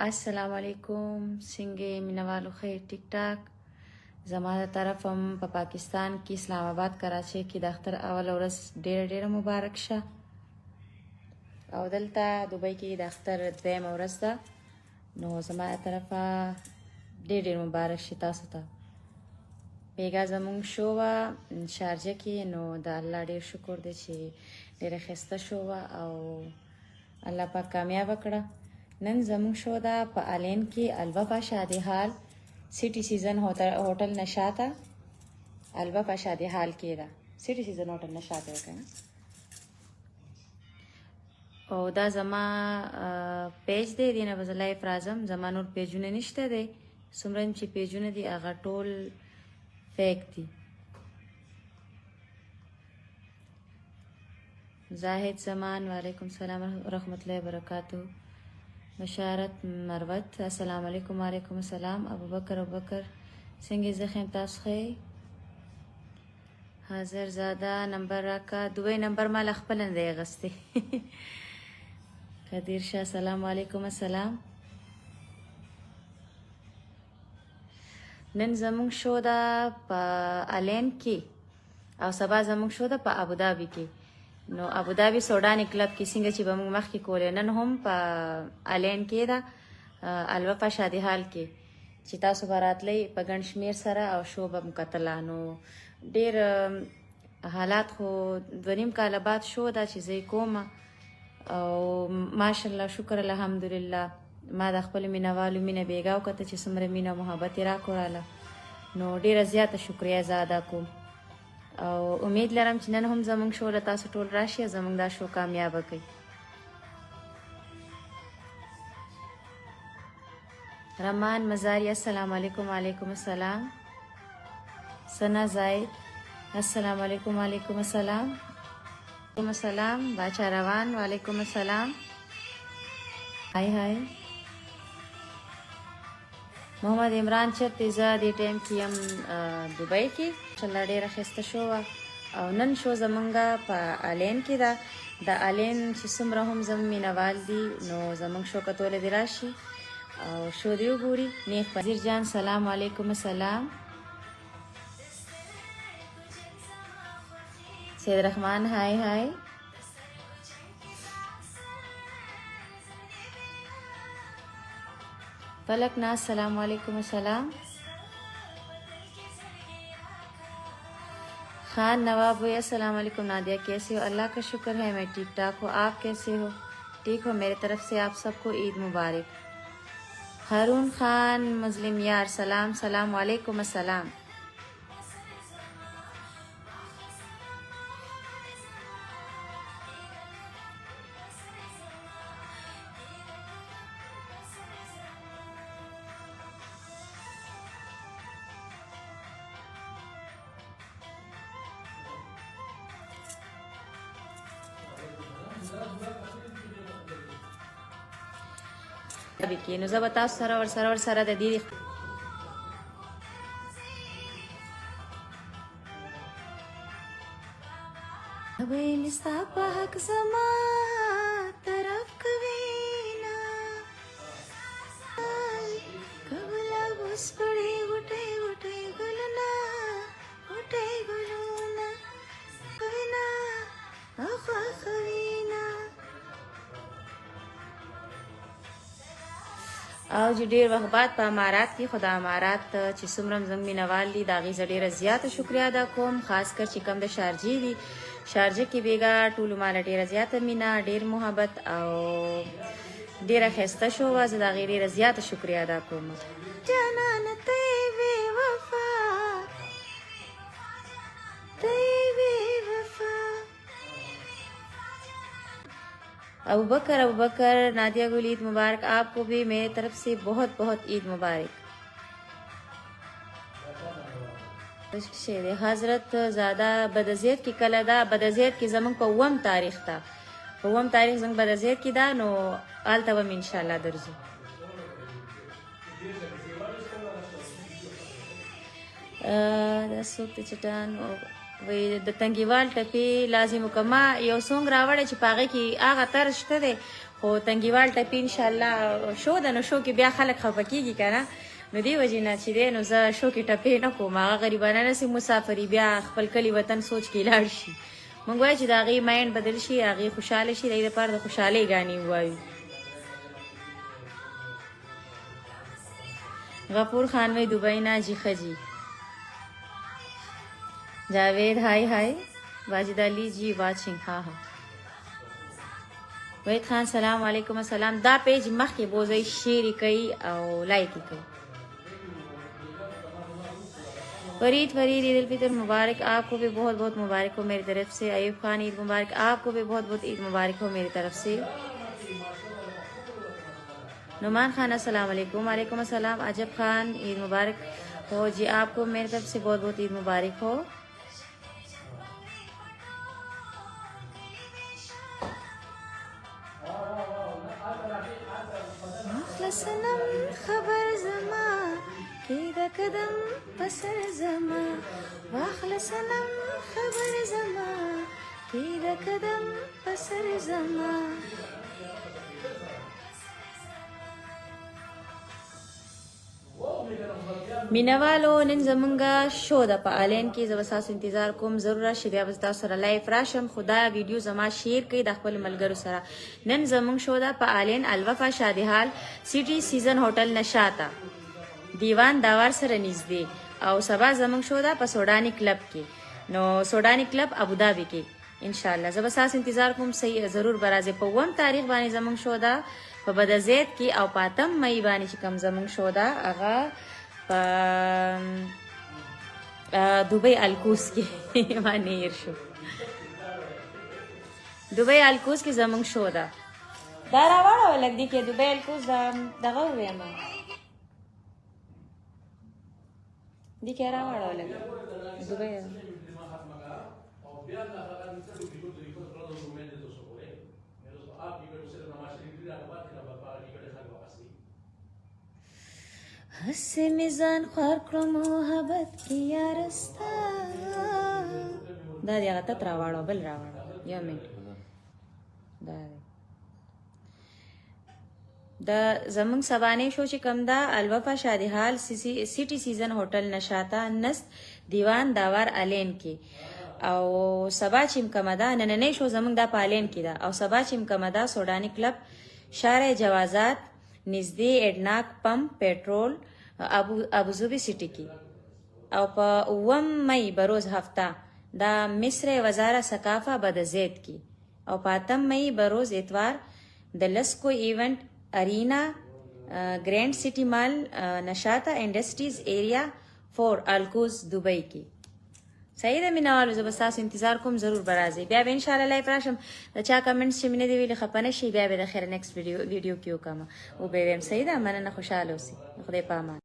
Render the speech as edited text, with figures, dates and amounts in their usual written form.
السلام علیکم څنګه مینوالو خیر ټیک ټاک زما د طرف هم په پاکستان کې اسلام آباد کراچۍ کې د اختر اول ورځ ډیره ډیره مبارک شه او دلته دوبۍ کې د اختر دویمه ورځ ده نو زما د طرفه ډیر ډیر مبارک شي تاسو ته بیګا زمونږ شو وه شارجه کې نو د الله ډیر شکر دی چې ډیره ښایسته شو وه او الله پاک کامیابه کړه نن زمونږ شو ده په الین کې الوا په شادي حال سیټي سیزن هوټل نشاته الوا په شادي حال کې ده سیټي سیزن هوټل نشاته وکنه او دا زما پیج دی دینه به زه لایف راځم زما نور پیجونه نشته دی څومره چې پیجونه دي هغه ټول فیک دي زاهد زمان وعلیکم السلام ورحمت الله وبرکاتہ بشارت مروت السلام علیکم وعلیکم السلام ابوبکر څنګه زخم تاسو ښه حاضر زاده نمبر راکا دوی نمبر مال خپل نه دی غسته قدیر شاه السلام علیکم السلام نن زمونږ شو ده په الین کې او سبا زمونږ شو ده په ابوظبي کې نو ابوظبي سوداني کلب کې څنګه چې به موږ مخکې کولې نن هم په الین کې ده الوا په شادي حال کې چې تاسو به راتلی په ګڼ شمېر سره او شو به مو کتله نو ډېر حالات خو دوه نیم کاله بعد شو ده چې زه یې کوم او ماشاءالله شکر الحمدلله ما د خپل مینهوالو مینه بیګا وکته چې څومره مینه او محبت یې راکوړله نو ډېره زیاته شکریه زه ادا کوم او امید لرم چې نن هم زمونږ شو له تاسو ټول راشي زمونږ دا شو کامیابه کوي رمان مزاری السلام علیکم وعلیکم السلام سنا زاید السلام علیکم وعلیکم السلام وعلیکم السلام باچا روان وعلیکم السلام هاي هاي محمد عمران چرته زه دې ټایم کې یم دوبۍ کې انشاءالله ډېره ښایسته شو وه او نن شو زمونږ په الین کې ده د الین چې څومره هم زموږ مینهوال دي نو زموږ شو کتولی دې راشي او شو دې وګوري نیک وزیر جان سلام علیکم السلام سید رحمان هاي هاي فلک نا السلام علیکم السلام خان نواب بھائی السلام علیکم نادیہ کیسے ہو اللہ کا شکر ہے میں ٹھیک ٹھاک ہوں آپ کیسے ہو ٹھیک ہو میرے طرف سے آپ سب کو عید مبارک ہارون خان مسلم یار سلام سلام علیکم السلام کې نو زه به تاسو سره ورسره د دې ویل ستا په حق زما طرف کوي نه کوله اوس پړې غوټۍ ګلونه غوټۍ ګلونه کوینه خوښوینه او چې ډېر وخت بعد په امارات کې خو د امارات چې څومره زموږ مینهوال دي د هغې زه ډېره زیاته شکریه ادا کوم خاص کر چې کوم د شارجې دي شارجه کې بیګا ټولو ماله ډېره زیاته مینه ډېر محبت او ډېره ښایسته شو وه زه د هغې ډېره زیاته شکریه ادا کوم جانانه ته یې بې وفا ابو بکر نادیہ گل عید مبارک آپ کو بھی میری طرف سے بہت بہت عید مبارک حضرت زاده بدزید کې کله ده بدزید کې زمونږ په 9 تاریخ ده په 9 تاریخ زمونږ بدزید کې ده نو هلته به مې انشاءالله درځو دا څوک دی چټان وی د تنګیوال ټپې لازم وکما یو سونګ راوړی چې په هغې کې هغه طرز شته دی خو تنګیوال ټپې انشاءالله شو ده نو شو کې بیا خلک خفه کېږي که نه نو دې وجې نه چې دی نو زه شو کې ټپې نه کوم هغه غریبانه نسي مسافري بیا خپل کلي وطن سوچ کې لاړ شي موږ وایو چې د هغې مایند بدل شي هغې خوشحاله شي د دې دپاره د خوشحالۍ ګانې ووایو غفور خان وی دبئی نه جی خجی جاوید ہائی ہائی واجد علی جی واچنگ ہاں وحید خان سلام علیکم السلام دا پیج مخ کے بوزئی شیری کئی او لائکی کئی فرید عید الفطر مبارک آپ کو بھی بہت بہت مبارک ہو میری طرف سے ایوب خان عید مبارک آپ کو بھی بہت بہت عید مبارک ہو میری طرف سے نعمان خان السلام علیکم وعلیکم السلام عجب خان عید مبارک ہو جی آپ کو میری طرف سے بہت بہت عید مبارک ہو سنم خبر زما کی د قدم پسر زما واخل سنم خبر زما کی د قدم پسر زما مینوالو نن زمونږه شو ده په آلین کې زه به ستاسو انتظار کوم ضرور راشئ بیا به تاسو سره لایف راشم خو دا ویډیو زما شیر کړئ د خپلو ملګرو سره نن زمونږ شو ده په آلین الوفا شادیحال سیټي سیزن هوټل نشاته دیوان داور سره نږدې او سبا زمونږ شو ده په سوډاني کلب کې نو سوډاني کلب ابودابي کې انشاءالله زه به ستاسو انتظار کوم صحیح ضرور به راځئ په 1 تاریخ باندې زمونږ شو ده په بدرزید کې او په 8 مئی باندې چې کوم زمونږ شو ده هغه دبئی الکوس کې باندې هیر شو دبئی الکوس کې زمونږ شو ده دا راوړه لږ دي کې دبئی الکوس دغه ووایم دي کې راوړه لږ دبئی حسه میزان خوار کړو محبت کی یارستا دا دی هغه تت راوړو بل راوړو یو منټ دا زمونږ سبانې شو چې کم دا الوفا شادیحال سیټي سیزن هوټل نشاته نست دیوان داور الین کې او سبا چې کم دا نننې شو زمونږ دا په الین کې ده او سبا چې کم دا سوډاني کلب شارع جوازات نږدې اډناک پمپ پټرول ابوظبي سیټي کې او په 9 مئی بروز هفته دا مصر وزاره ثقافه بدزید کې او په 8 مئی بروز اتوار د لسکو ایونٹ ارینا گرینڈ سٹی مال نشاطه انڈسٹریز ایریا 4 الکوز دبئی کې صحیح ده مینوالو زه به ستاسو انتظار کوم ضرور به راځئ بیا به انشاءالله لایف راشم د چا کمنټس چې مې نه دي ویلي خفه نه شي بیا به د خیر نیکسټ ویډیو کې وکړم وبه ویم صحیح ده مننه خوشحاله اوسئ خدای په امان